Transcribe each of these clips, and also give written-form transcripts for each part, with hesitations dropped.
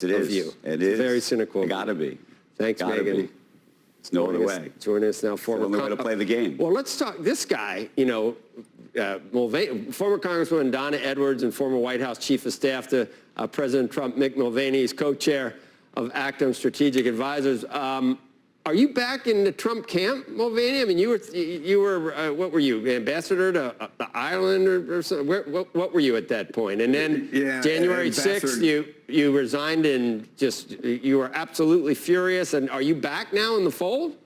It of is. you. It is. Very cynical. Gotta be. Thanks, Gotta Megan. be. It's no other way. Joining us now, former. It's the only way to play the game. Well, let's talk. This guy, Mulvaney, former Congresswoman Donna Edwards and former White House Chief of Staff to President Trump, Mick Mulvaney, is co-chair of Actum Strategic Advisors. Are you back in the Trump camp, Mulvaney? I mean, you were what were you, ambassador to Ireland or something? What were you at that point? And then January 6th, you resigned and you were absolutely furious. And are you back now in the fold?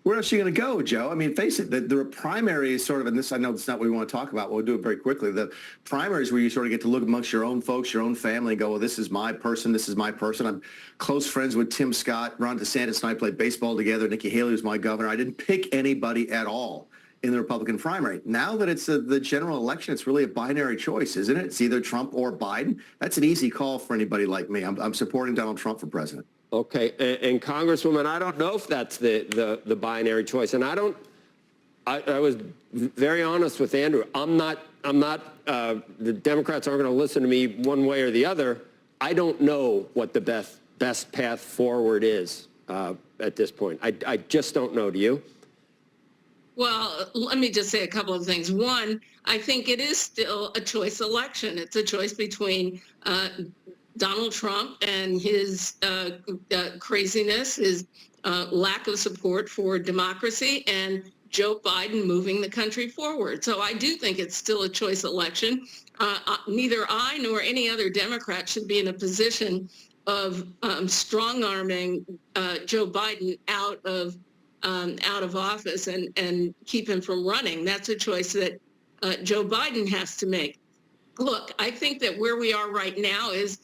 Where else are you going to go, Joe? I mean, face it, the primary is sort of, and this, I know it's not what we want to talk about, but we'll do it very quickly. The primary is where you sort of get to look amongst your own folks, your own family, and go, well, this is my person, this is my person. I'm close friends with Tim Scott. Ron DeSantis and I played baseball together. Nikki Haley was my governor. I didn't pick anybody at all in the Republican primary. Now that it's the general election, it's really a binary choice, isn't it? It's either Trump or Biden. That's an easy call for anybody like me. I'm supporting Donald Trump for president. Okay, and Congresswoman, I don't know if that's the binary choice, and I was very honest with Andrew. I'm not. The Democrats aren't going to listen to me one way or the other. I don't know what the best path forward is at this point. I just don't know. Do you? Well, let me just say a couple of things. One, I think it is still a choice election. It's a choice between Donald Trump and his craziness, his lack of support for democracy, and Joe Biden moving the country forward. So I do think it's still a choice election. Neither I nor any other Democrat should be in a position of strong-arming Joe Biden out of office and keep him from running. That's a choice that Joe Biden has to make. Look, I think that where we are right now is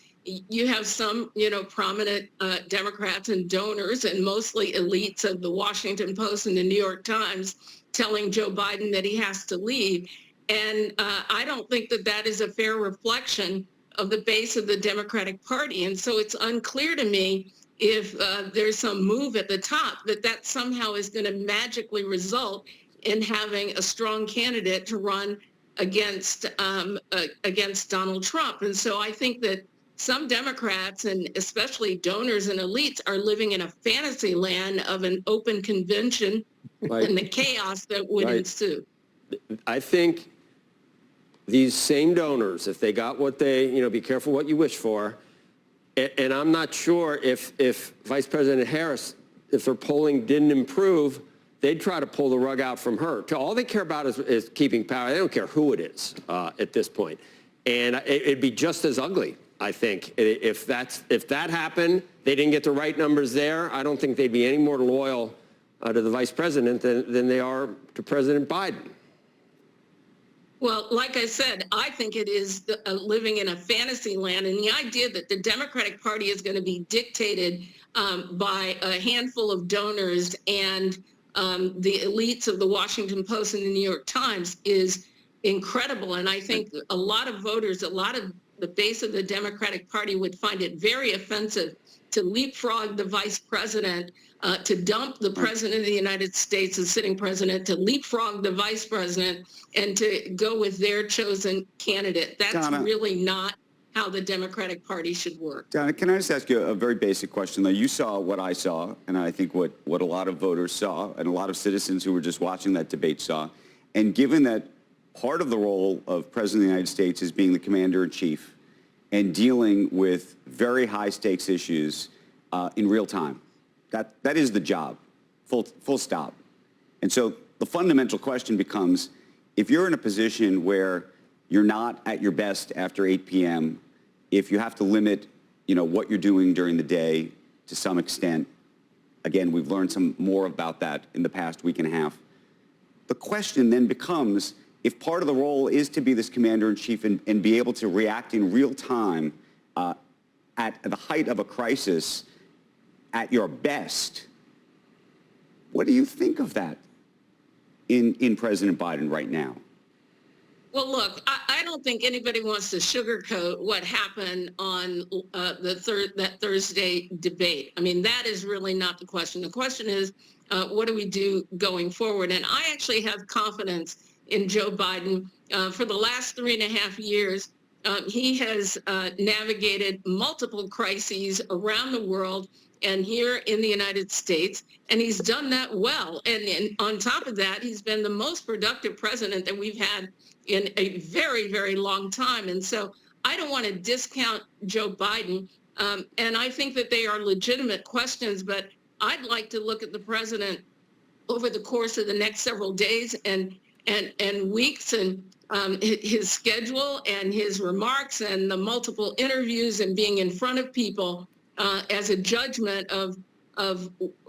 you have some, prominent Democrats and donors and mostly elites of the Washington Post and the New York Times telling Joe Biden that he has to leave. And I don't think that that is a fair reflection of the base of the Democratic Party. And so it's unclear to me if there's some move at the top that somehow is going to magically result in having a strong candidate to run against Donald Trump. And so I think that some Democrats, and especially donors and elites, are living in a fantasy land of an open convention and the chaos that would ensue. I think these same donors, if they got what they, be careful what you wish for, and I'm not sure if Vice President Harris, if their polling didn't improve, they'd try to pull the rug out from her. All they care about is keeping power. They don't care who it is at this point. And it'd be just as ugly, I think. If that happened, they didn't get the right numbers there, I don't think they'd be any more loyal to the vice president than they are to President Biden. Well, like I said, I think it is living in a fantasy land, and the idea that the Democratic Party is going to be dictated by a handful of donors and the elites of the Washington Post and the New York Times is incredible. And I think a lot of voters, a lot of the base of the Democratic Party would find it very offensive to leapfrog the vice president, to dump the president of the United States, the sitting president, to leapfrog the vice president, and to go with their chosen candidate. That's Donna, really not how the Democratic Party should work. Donna, can I just ask you a very basic question? Though you saw what I saw, and I think what a lot of voters saw, and a lot of citizens who were just watching that debate saw, and given that part of the role of President of the United States is being the commander-in-chief and dealing with very high-stakes issues in real time. That is the job, full stop. And so the fundamental question becomes, if you're in a position where you're not at your best after 8 p.m., if you have to limit, what you're doing during the day to some extent, again, we've learned some more about that in the past week and a half, the question then becomes, if part of the role is to be this commander-in-chief and be able to react in real time at the height of a crisis at your best, what do you think of that in President Biden right now? Well, look, I don't think anybody wants to sugarcoat what happened on that Thursday debate. I mean, that is really not the question. The question is, what do we do going forward? And I actually have confidence in Joe Biden. For the last 3.5 years, He has navigated multiple crises around the world and here in the United States, and he's done that well. And on top of that, he's been the most productive president that we've had in a very, very long time. And so I don't want to discount Joe Biden. And I think that they are legitimate questions, but I'd like to look at the president over the course of the next several days and weeks, and his schedule and his remarks and the multiple interviews and being in front of people as a judgment of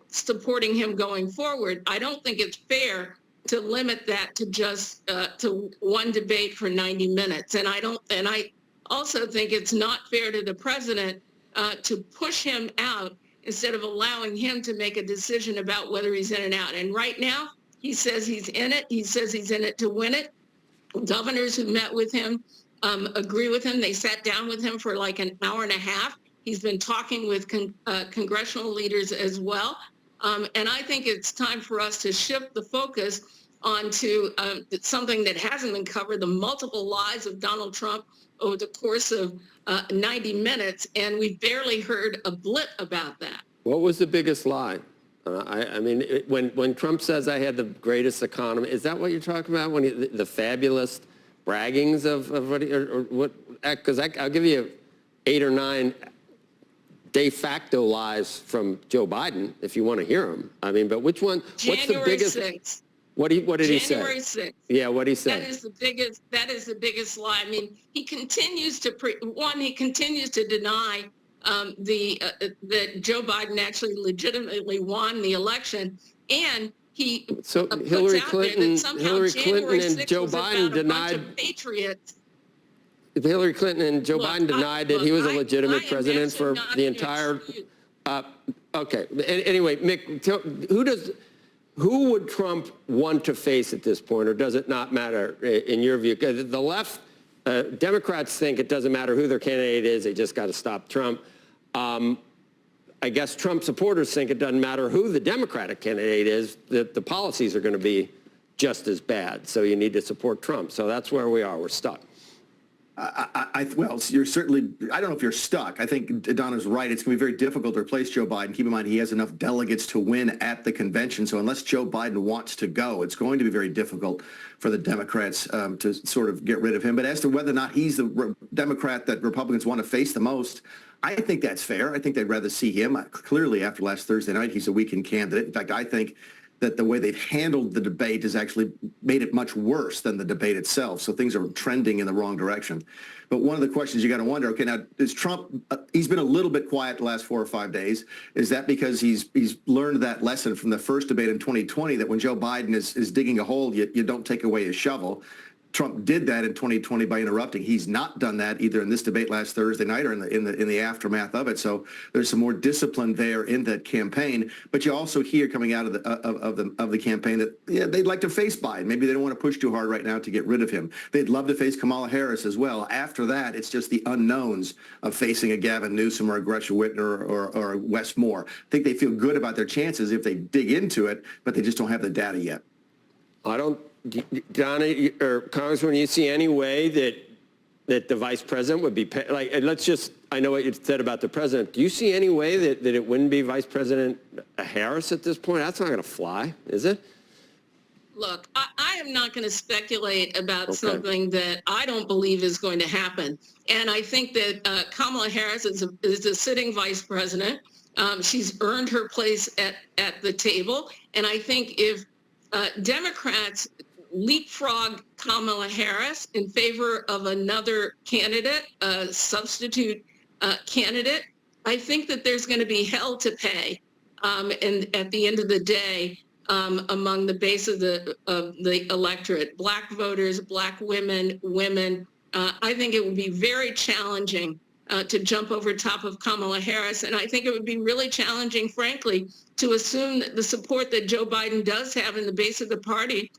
supporting him going forward. I don't think it's fair to limit that to just to one debate for 90 minutes. And I also think it's not fair to the president to push him out instead of allowing him to make a decision about whether he's in and out. And right now, he says he's in it. He says he's in it to win it. Governors who met with him agree with him. They sat down with him for like an hour and a half. He's been talking with congressional leaders as well. And I think it's time for us to shift the focus onto something that hasn't been covered, the multiple lies of Donald Trump over the course of 90 minutes. And we've barely heard a blip about that. What was the biggest lie? I mean, when Trump says I had the greatest economy, is that what you're talking about? When the fabulous braggings of what, or what? Because I'll give you 8 or 9 de facto lies from Joe Biden if you want to hear them. I mean, but which one? What's the biggest? 6th. What did he say? January 6th. Yeah, what did he say? That is the biggest lie. I mean, he continues to deny that Joe Biden actually legitimately won the election, and he Hillary Clinton and Joe Biden denied patriots. Hillary Clinton and Joe Biden denied that he was a legitimate president for the entire. Okay. Anyway, Mick, who would Trump want to face at this point, or does it not matter in your view? The left, Democrats think it doesn't matter who their candidate is; they just got to stop Trump. I guess Trump supporters think it doesn't matter who the Democratic candidate is; that the policies are going to be just as bad. So you need to support Trump. So that's where we are. We're stuck. Well, you're certainly, I don't know if you're stuck. I think Donna's right. It's going to be very difficult to replace Joe Biden. Keep in mind, he has enough delegates to win at the convention. So unless Joe Biden wants to go, it's going to be very difficult for the Democrats to sort of get rid of him. But as to whether or not he's the Democrat that Republicans want to face the most, I think that's fair. I think they'd rather see him. Clearly, after last Thursday night, he's a weakened candidate. In fact, I think that the way they've handled the debate has actually made it much worse than the debate itself. So things are trending in the wrong direction. But one of the questions you got to wonder, okay, now is Trump, he's been a little bit quiet the last 4 or 5 days. Is that because he's learned that lesson from the first debate in 2020 that when Joe Biden is digging a hole, you don't take away his shovel? Trump did that in 2020 by interrupting. He's not done that either in this debate last Thursday night or in the aftermath of it. So there's some more discipline there in that campaign. But you also hear coming out of the campaign that they'd like to face Biden. Maybe they don't want to push too hard right now to get rid of him. They'd love to face Kamala Harris as well. After that, it's just the unknowns of facing a Gavin Newsom or a Gretchen Whitmer or Wes Moore. I think they feel good about their chances if they dig into it, but they just don't have the data yet. Donna or Congressman, you see any way that the vice president would be like? I know what you said about the president. Do you see any way that it wouldn't be Vice President Harris at this point? That's not going to fly, is it? Look, I am not going to speculate about something that I don't believe is going to happen. And I think that Kamala Harris is a sitting vice president. She's earned her place at the table. And I think if Democrats leapfrog Kamala Harris in favor of another candidate, a substitute candidate, I think that there's going to be hell to pay and at the end of the day among the base of the electorate, Black voters, Black women. I think it would be very challenging to jump over top of Kamala Harris. And I think it would be really challenging, frankly, to assume that the support that Joe Biden does have in the base of the party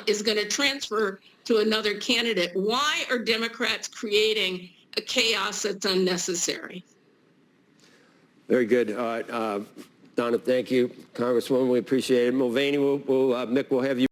is going to transfer to another candidate. Why are Democrats creating a chaos that's unnecessary? Very good. Donna, thank you. Congresswoman, we appreciate it. Mulvaney, Mick will have you.